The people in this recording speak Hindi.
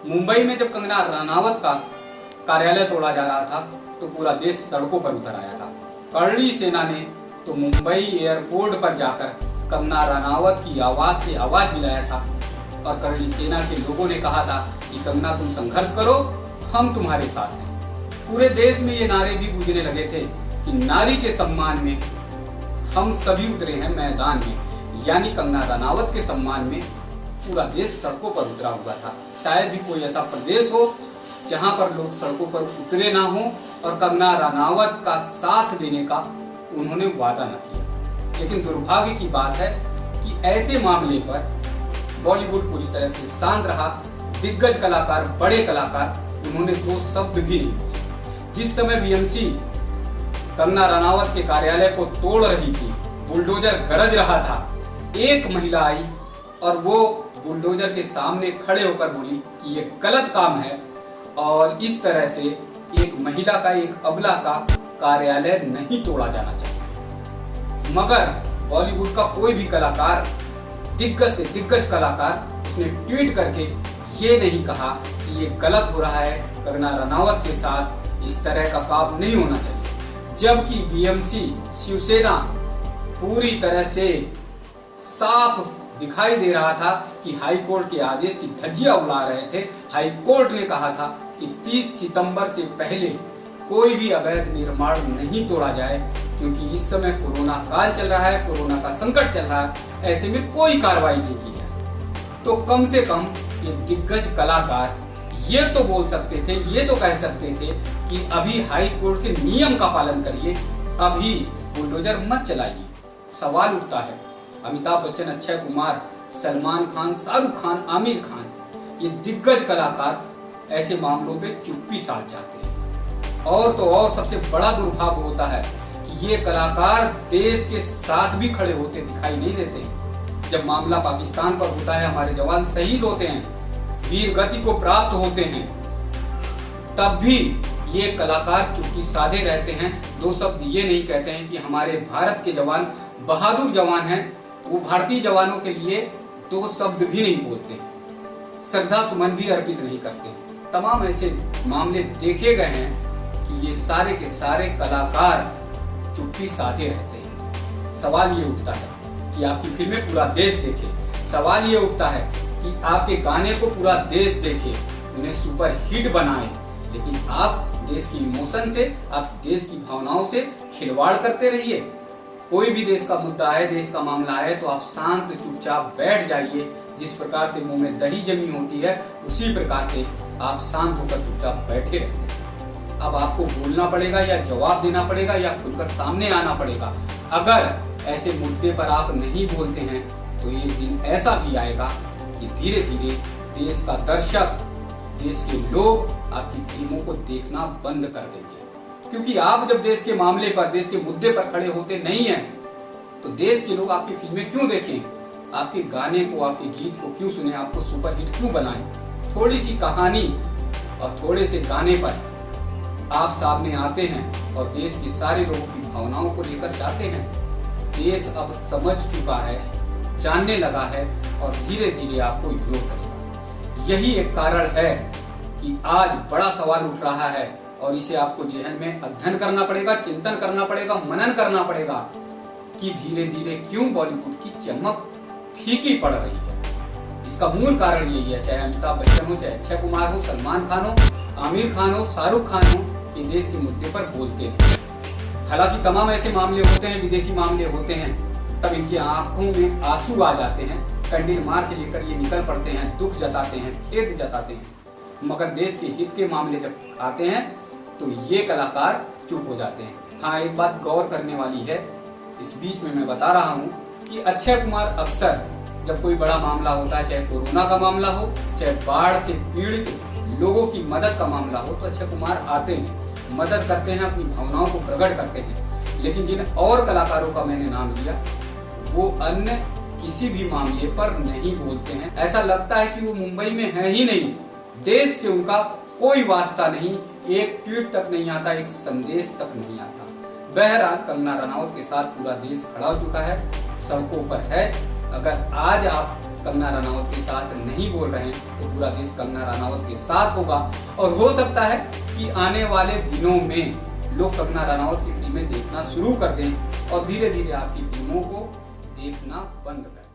मुंबई में जब कंगना रनावत का कार्यालय तोड़ा जा रहा था तो पूरा देश सड़कों पर उतर आया था। करड़ी सेना ने तो मुंबई एयरपोर्ट पर जाकर कंगना रनावत की आवाज से आवाज मिलाया था और करड़ी सेना के लोगों ने कहा था कि कंगना तुम संघर्ष करो, हम तुम्हारे साथ हैं। पूरे देश में ये नारे भी गूंजने लगे थे कि नारी के सम्मान में हम सभी उतरे हैं मैदान में, यानी कंगना रनावत के सम्मान में पूरा देश सड़कों पर उतरा हुआ था। शायद ही कोई ऐसा प्रदेश हो जहां पर लोग सड़कों पर उतरे ना हो और कंगना रनावत का साथ देने का उन्होंने वादा न किया। लेकिन दुर्भाग्य की बात है कि ऐसे मामले पर बॉलीवुड पूरी तरह से शांत रहा। दिग्गज कलाकार, बड़े कलाकार, उन्होंने दो शब्द भी नहीं बोले। जिस समय बीएमसी कंगना रनावत के कार्यालय को तोड़ रही थी, बुलडोजर गरज रहा था, एक महिला आई और वो बुलडोजर के सामने खड़े होकर बोली कि ये गलत काम है और इस तरह से एक महिला का, एक अबला का कार्यालय नहीं तोड़ा जाना चाहिए। मगर बॉलीवुड का कोई भी कलाकार, दिग्गज से दिग्गज कलाकार, उसने ट्वीट करके ये नहीं कहा कि ये गलत हो रहा है, कंगना रनावत के साथ इस तरह का काम नहीं होना चाहिए। जबकि बीएमसी, शिवसेना पूरी तरह से साफ दिखाई दे रहा था कि हाई कोर्ट के आदेश की धज्जियां उड़ा रहे थे। हाई कोर्ट ने कहा था कि 30 सितंबर से पहले कोई भी अवैध निर्माण नहीं तोड़ा जाए, क्योंकि इस समय कोरोना काल चल रहा है, कोरोना का संकट चल रहा है, ऐसे में कोई कार्रवाई नहीं की जाए। तो कम से कम ये दिग्गज कलाकार ये तो बोल सकते थे, ये तो कह सकते थे कि अभी हाई कोर्ट के नियम का पालन करिए, अभी बुलडोजर मत चलाइए। सवाल उठता है, अमिताभ बच्चन, अक्षय कुमार, सलमान खान, शाहरुख खान, आमिर खान, ये दिग्गज कलाकार ऐसे मामलों में चुप्पी साध जाते हैं। और तो और सबसे बड़ा दुर्भाग्य होता है कि ये कलाकार देश के साथ भी खड़े होते दिखाई नहीं देते। जब मामला पाकिस्तान पर होता है, हमारे जवान शहीद होते हैं, वीर गति को प्राप्त होते हैं, तब भी ये कलाकार चुप्पी साधे रहते हैं। दो शब्द ये नहीं कहते हैं कि हमारे भारत के जवान बहादुर जवान हैं, वो भारतीय जवानों के लिए दो शब्द भी नहीं बोलते, श्रद्धा सुमन भी अर्पित नहीं करते। तमाम ऐसे मामले देखे गए हैं कि ये सारे के सारे कलाकार चुप्पी साधे रहते हैं। सवाल ये उठता है कि आपकी फिल्में पूरा देश देखे, सवाल ये उठता है कि आपके गाने को पूरा देश देखे, उन्हें सुपर हिट बनाए, लेकिन आप देश की इमोशन से, आप देश की भावनाओं से खिलवाड़ करते रहिए। कोई भी देश का मुद्दा है, देश का मामला है, तो आप शांत चुपचाप बैठ जाइए। जिस प्रकार से मुंह में दही जमी होती है, उसी प्रकार से आप शांत होकर चुपचाप बैठे रहते हैं। अब आपको बोलना पड़ेगा या जवाब देना पड़ेगा या खुलकर सामने आना पड़ेगा। अगर ऐसे मुद्दे पर आप नहीं बोलते हैं तो एक दिन ऐसा भी आएगा कि धीरे धीरे देश का दर्शक, देश के लोग आपकी फिल्मों को देखना बंद कर देंगे। क्योंकि आप जब देश के मामले पर, देश के मुद्दे पर खड़े होते नहीं हैं, तो देश के लोग आपकी फिल्में क्यों देखें, आपके गाने को, आपके गीत को क्यों सुने, आपको सुपरहिट क्यों बनाएं। थोड़ी सी कहानी और थोड़े से गाने पर आप सामने आते हैं और देश के सारे लोगों की भावनाओं को लेकर जाते हैं। देश अब समझ चुका है, जानने लगा है और धीरे धीरे आपको इग्नोर करेगा। यही एक कारण है कि आज बड़ा सवाल उठ रहा है और इसे आपको जेहन में अध्ययन करना पड़ेगा, चिंतन करना पड़ेगा, मनन करना पड़ेगा कि धीरे धीरे क्यों बॉलीवुड की चमक फीकी पड़ रही है। इसका मूल कारण यही है, चाहे अमिताभ बच्चन हो, चाहे अक्षय कुमार हो, सलमान खान हो, आमिर खान हो, शाहरुख खान हो, ये देश के मुद्दे पर बोलते नहीं। हालांकि तमाम ऐसे मामले होते हैं, विदेशी मामले होते हैं, तब इनकी आंखों में आंसू आ जाते हैं, कैंडल मार्च लेकर ये निकल पड़ते हैं, दुख जताते हैं, खेद जताते हैं। मगर देश के हित के मामले जब आते हैं तो ये कलाकार चुप हो जाते हैं। हाँ, एक बात गौर करने वाली है, इस बीच में मैं बता रहा हूँ कि अक्षय कुमार अक्सर जब कोई बड़ा मामला होता है, चाहे कोरोना का मामला हो, चाहे बाढ़ से पीड़ित लोगों की मदद का मामला हो, तो अक्षय कुमार आते हैं, मदद करते हैं, अपनी भावनाओं को प्रकट करते हैं। लेकिन जिन और कलाकारों का मैंने नाम लिया, वो अन्य किसी भी मामले पर नहीं बोलते हैं। ऐसा लगता है कि वो मुंबई में है ही नहीं, देश से उनका कोई वास्ता नहीं, एक ट्वीट तक नहीं आता, एक संदेश तक नहीं आता। बहरहाल कंगना रनावत के साथ पूरा देश खड़ा हो चुका है, सड़कों पर है। अगर आज आप कंगना रनावत के साथ नहीं बोल रहे हैं तो पूरा देश कंगना रनावत के साथ होगा। और हो सकता है कि आने वाले दिनों में लोग कंगना रनावत की फिल्में देखना शुरू कर दें और धीरे धीरे आपकी फिल्मों को देखना बंद करें।